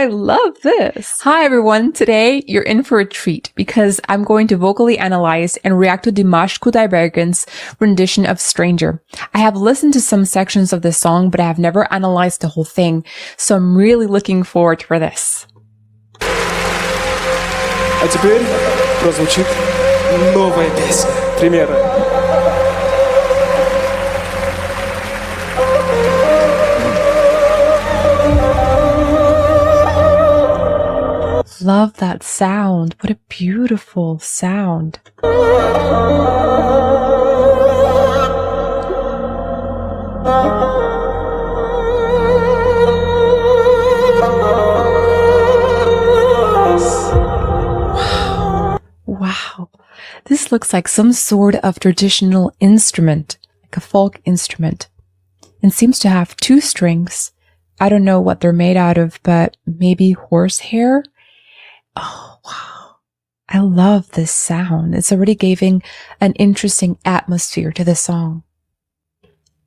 I love this. Hi, everyone. Today, you're in for a treat because I'm going to vocally analyze and react to Dimash Kudaibergen's rendition of Stranger. I have listened to some sections of this song, but I have never analyzed the whole thing, so I'm really looking forward for this. А теперь прозвучит новая песня. Примеры. Love that sound. What a beautiful sound. Wow. This looks like some sort of traditional instrument, like a folk instrument, and seems to have 2 strings. I don't know what they're made out of, but maybe horsehair? Oh, wow. I love this sound. It's already giving an interesting atmosphere to the song.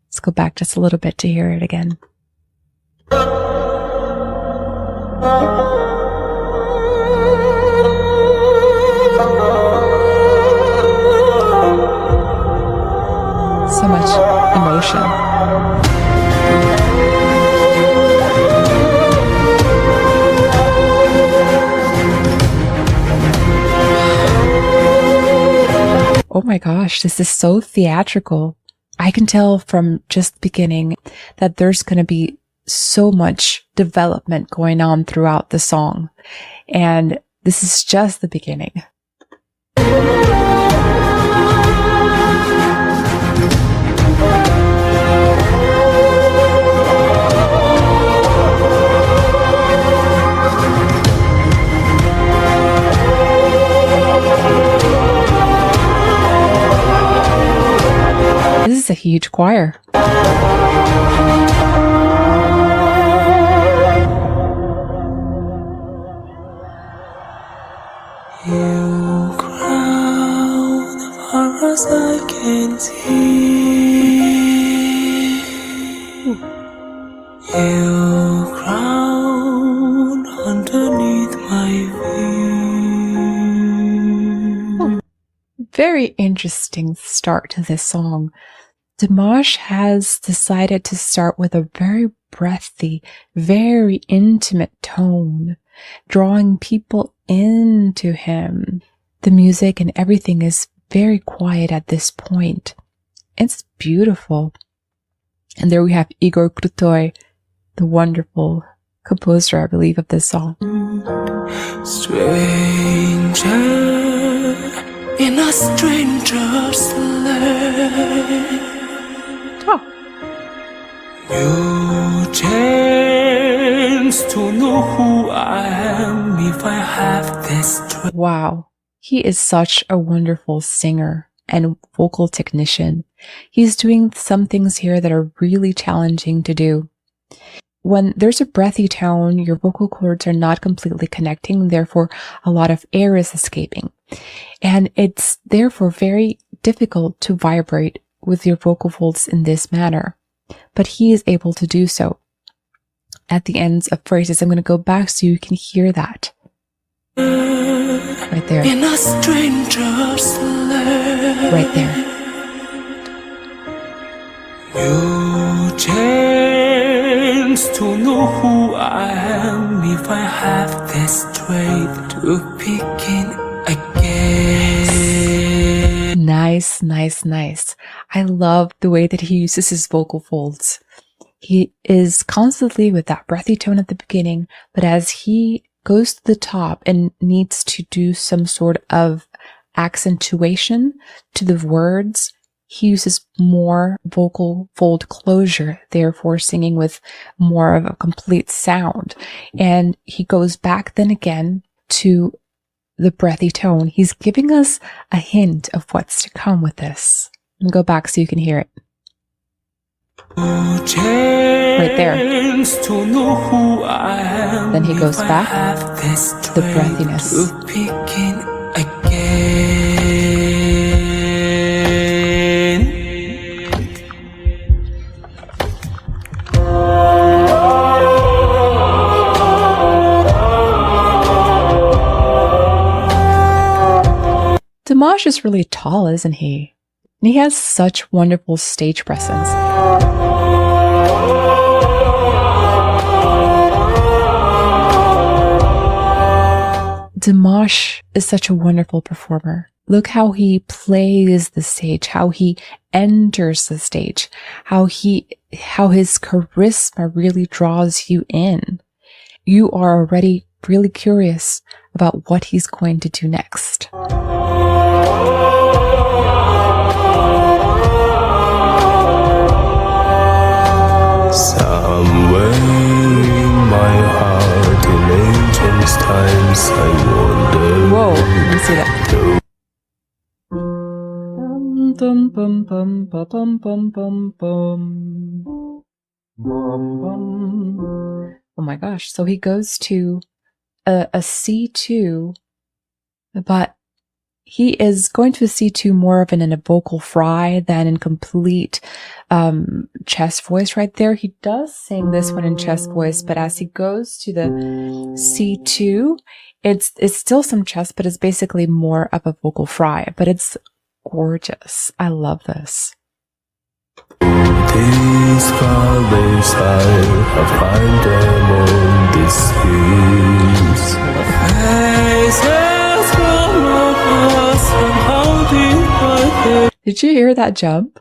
Let's go back just a little bit to hear it again. So much emotion. Oh my gosh, this is so theatrical. I can tell from just the beginning that there's going to be so much development going on throughout the song. And this is just the beginning. This is a huge choir. You crown as far as I can see. You crown underneath my view. Very interesting start to this song. Dimash has decided to start with a very breathy, very intimate tone, drawing people into him. The music and everything is very quiet at this point. It's beautiful. And there we have Igor Krutoy, the wonderful composer, I believe, of this song. Stranger in a stranger's land. Oh. You chance to know who I am if I have this strength. Wow. He is such a wonderful singer and vocal technician. He's doing some things here that are really challenging to do. When there's a breathy tone, your vocal cords are not completely connecting, therefore a lot of air is escaping. And it's therefore very difficult to vibrate with your vocal folds in this manner. But he is able to do so. At the ends of phrases, I'm going to go back so you can hear that. Right there. In a stranger's land. Right there. You chance to know who I am if I have the strength to begin again. Nice, nice, nice. I love the way that he uses his vocal folds. He is constantly with that breathy tone at the beginning, but as he goes to the top and needs to do some sort of accentuation to the words, he uses more vocal fold closure, therefore singing with more of a complete sound. And he goes back then again to the breathy tone. He's giving us a hint of what's to come with this. And go back so you can hear it. Right there. Then he goes back to the breathiness. Dimash is really tall, isn't he? And he has such wonderful stage presence. Dimash is such a wonderful performer. Look how he plays the stage, how he enters the stage, how his charisma really draws you in. You are already really curious about what he's going to do next. Somewhere in my heart, in ancient times, I wonder. Whoa, let me see that. Bum, bum, bum, bum, bum, bum, bum. Bum, bum. Oh my gosh. So he goes to a C2, but he is going to a C2 more of in a vocal fry than in complete chest voice right there. He does sing this one in chest voice, but as he goes to the C2, it's still some chest, but it's basically more of a vocal fry, but it's gorgeous. I love this. These flowers I have found them on this field. Did you hear that jump?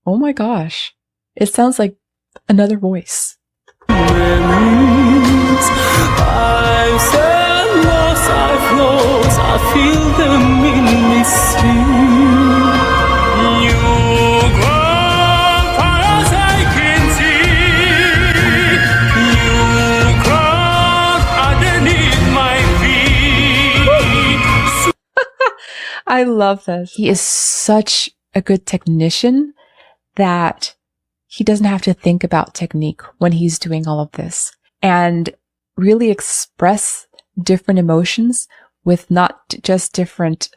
Oh my gosh. It sounds like another voice. I've said lost, I've lost, I feel them in me sing. You go far as I can see. You crawl underneath my feet. I love this. He is such a good technician that he doesn't have to think about technique when he's doing all of this, and really express different emotions with not just different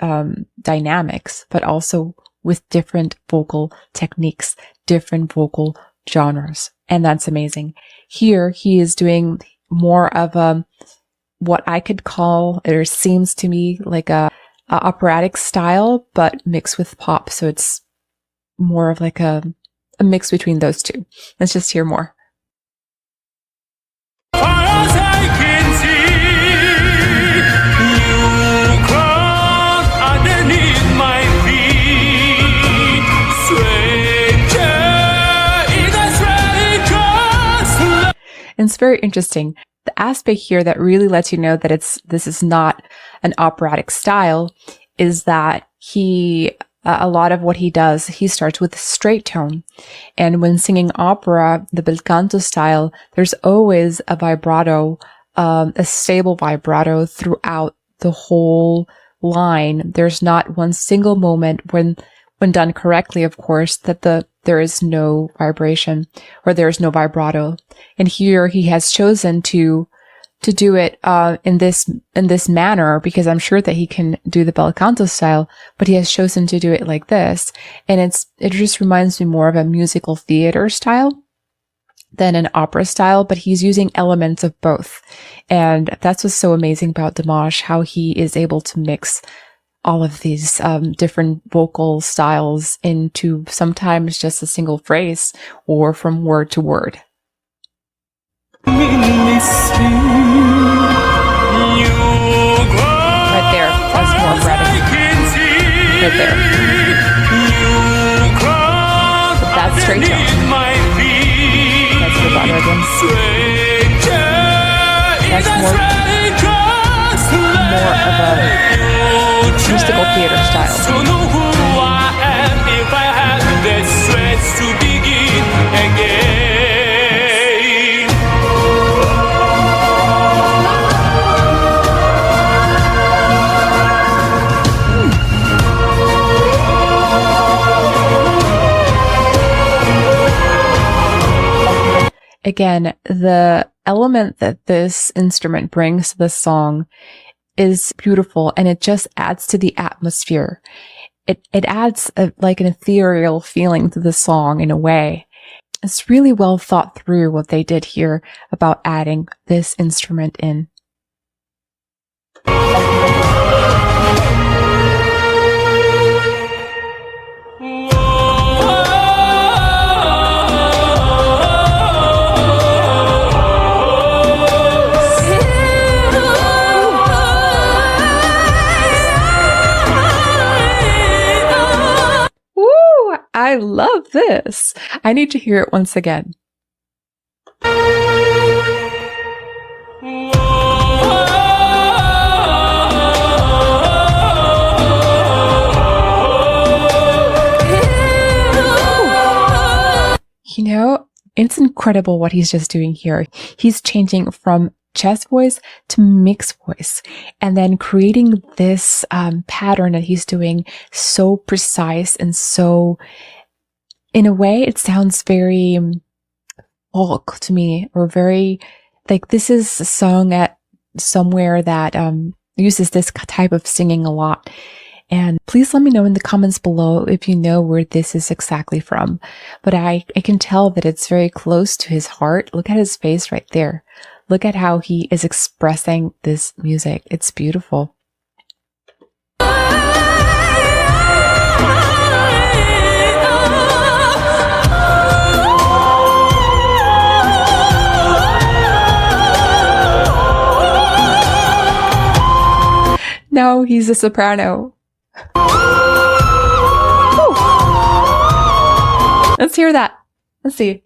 dynamics, but also with different vocal techniques, different vocal genres. And that's amazing. Here, he is doing more of what I could call, or seems to me like a operatic style, but mixed with pop. So it's more of like a mix between those two. Let's just hear more. And it's very interesting. The aspect here that really lets you know that this is not an operatic style is that a lot of what he does, he starts with a straight tone. And when singing opera, the bel canto style, there's always a vibrato, a stable vibrato throughout the whole line. There's not one single moment when done correctly, of course, that there is no vibration or there is no vibrato. And here he has chosen to do it in this manner, because I'm sure that he can do the bel canto style, but he has chosen to do it like this. And it just reminds me more of a musical theater style than an opera style, but he's using elements of both. And that's what's so amazing about Dimash, how he is able to mix all of these different vocal styles into sometimes just a single phrase or from word to word. Right there, that's more operatic. Right there. But that's straight tone. That's vibrato again. That's more of a mystical theater style. So know who I am if I had the strength to begin again. Again, the element that this instrument brings to the song is beautiful, and it just adds to the atmosphere. It adds like an ethereal feeling to the song in a way. It's really well thought through what they did here about adding this instrument in. Woo! I love this. I need to hear it once again. You know, it's incredible what he's just doing here. He's changing from chest voice to mixed voice, and then creating this pattern that he's doing so precise and so, in a way, it sounds very folk to me, or very like this is sung at somewhere that uses this type of singing a lot. And please let me know in the comments below if you know where this is exactly from. But I can tell that it's very close to his heart. Look at his face right there. Look at how he is expressing this music. It's beautiful. Now he's a soprano. Woo. Let's hear that. Let's see.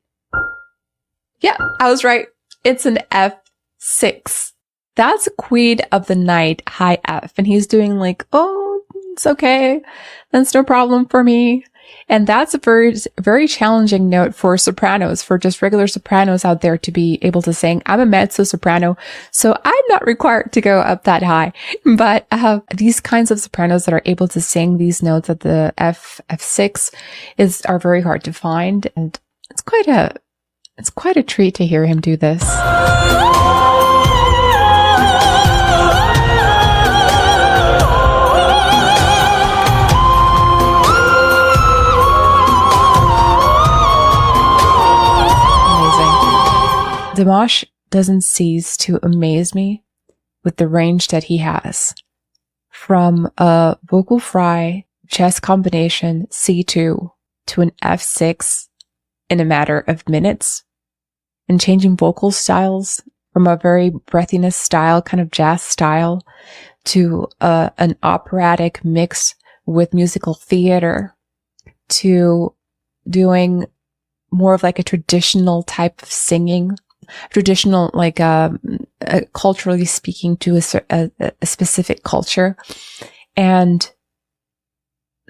Yeah, I was right. It's an F6. That's Queen of the Night, high F. And he's doing like, oh, it's okay. That's no problem for me. And that's a very, very challenging note for sopranos, for just regular sopranos out there to be able to sing. I'm a mezzo soprano, so I'm not required to go up that high. But these kinds of sopranos that are able to sing these notes at the F6 are very hard to find. And it's quite a treat to hear him do this. Dimash doesn't cease to amaze me with the range that he has. From a vocal fry chest combination C2 to an F6 in a matter of minutes, and changing vocal styles from a very breathiness style, kind of jazz style, to an operatic mix with musical theater, to doing more of like a traditional type of singing, traditional, like culturally speaking, to a specific culture, and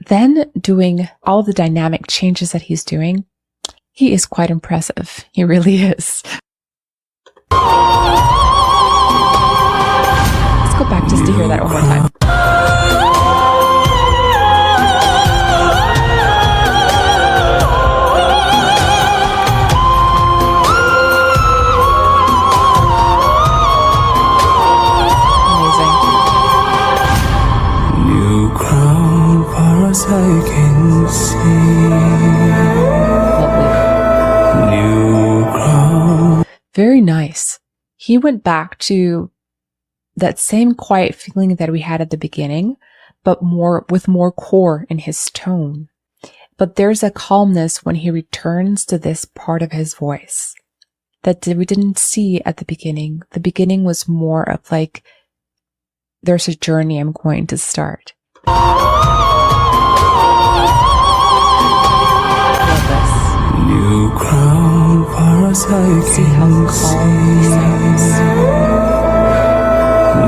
then doing all the dynamic changes that he's doing. He is quite impressive. He really is. Let's go back just to hear that one more time. I can see. New crown. Very nice. He went back to that same quiet feeling that we had at the beginning, but with more core in his tone. But there's a calmness when he returns to this part of his voice that we didn't see at the beginning. The beginning was more of like, there's a journey I'm going to start. New crown far as I See how calm he sounds.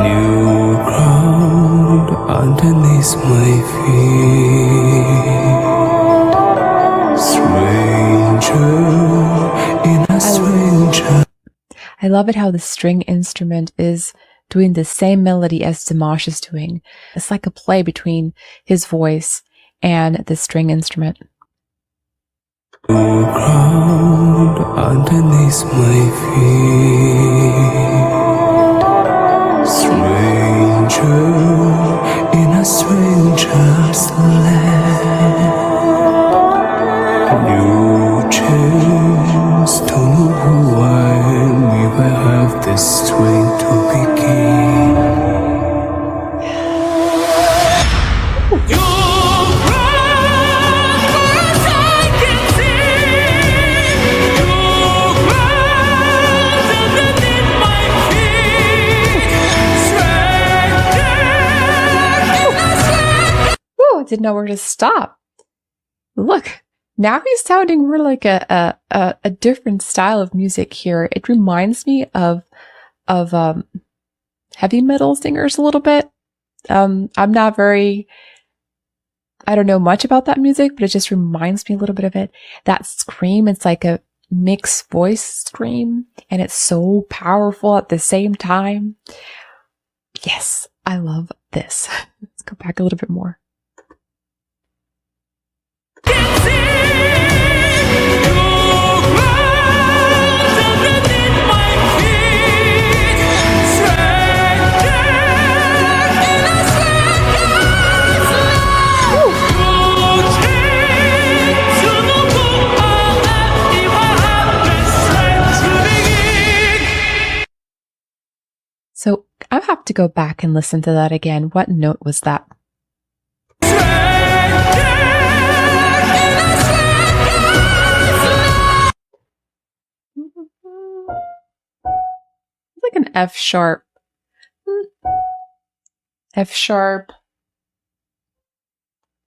New ground underneath my feet. Stranger in a stranger. I love it how the string instrument is doing the same melody as Dimash is doing. It's like a play between his voice and the string instrument. New ground underneath my feet. Stranger in a stranger's land. New chance to know who I am if I have the strength to begin. didn't know where to stop. Look, now he's sounding more like a different style of music here. It reminds me of heavy metal singers a little bit. I'm not very, I don't know much about that music, but it just reminds me a little bit of it. That scream, it's like a mixed voice scream, and it's so powerful at the same time. Yes, I love this. Let's go back a little bit more. So I have to go back and listen to that again. What note was that? It's like an F sharp. F sharp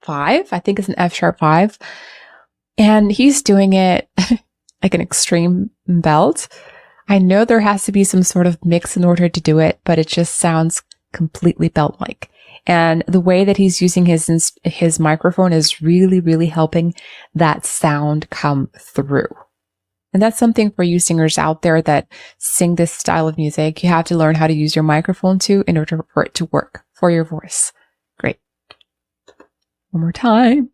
5. I think it's an F sharp 5. And he's doing it like an extreme belt. I know there has to be some sort of mix in order to do it, but it just sounds completely belt-like. And the way that he's using his microphone is really, really helping that sound come through. And that's something for you singers out there that sing this style of music. You have to learn how to use your microphone too in order for it to work for your voice. Great. One more time.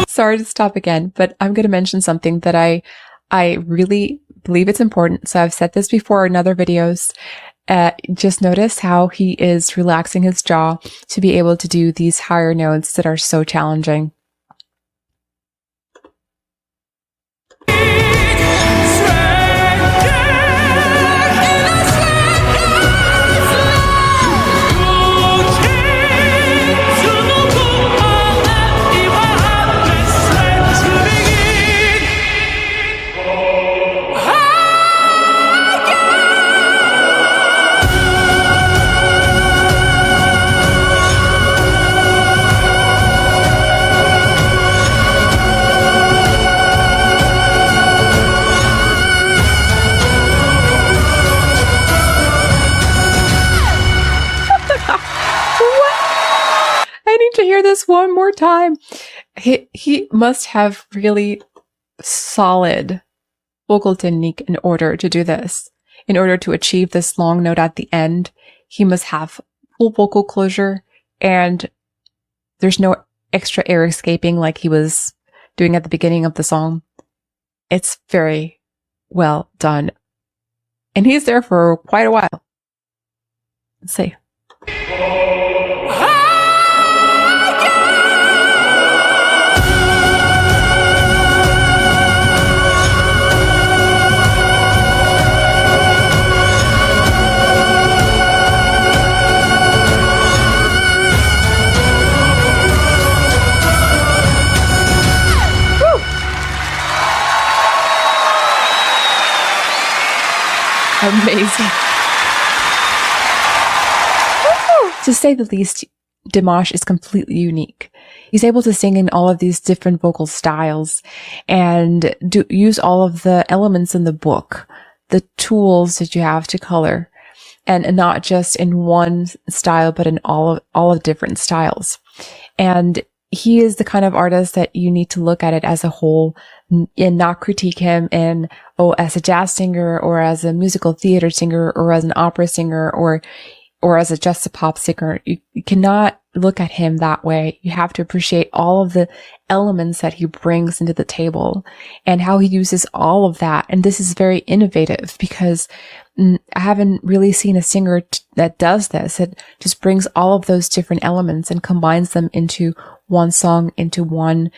Sorry to stop again, but I'm going to mention something that I really believe it's important. So I've said this before in other videos. Just notice how he is relaxing his jaw to be able to do these higher notes that are so challenging. To hear this one more time. He must have really solid vocal technique in order to do this. In order to achieve this long note at the end, he must have full vocal closure, and there's no extra air escaping like he was doing at the beginning of the song. It's very well done. And he's there for quite a while. Let's see. Amazing. To say the least, Dimash is completely unique. He's able to sing in all of these different vocal styles and use all of the elements in the book, the tools that you have to color, and not just in one style, but in all of different styles. And he is the kind of artist that you need to look at it as a whole and not critique him in, as a jazz singer or as a musical theater singer or as an opera singer or as just a pop singer. You cannot look at him that way. You have to appreciate all of the elements that he brings into the table and how he uses all of that. And this is very innovative because I haven't really seen a singer that does this. It just brings all of those different elements and combines them into one song, into one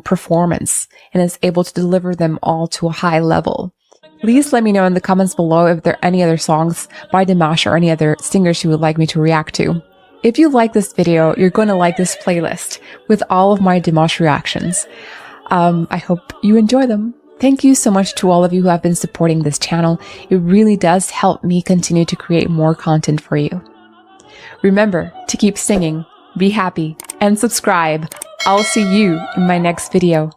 performance, and is able to deliver them all to a high level. Please let me know in the comments below if there are any other songs by Dimash or any other singers you would like me to react to. If you like this video, you're going to like this playlist with all of my Dimash reactions. I hope you enjoy them. Thank you so much to all of you who have been supporting this channel. It really does help me continue to create more content for you. Remember to keep singing, be happy, and subscribe. I'll see you in my next video.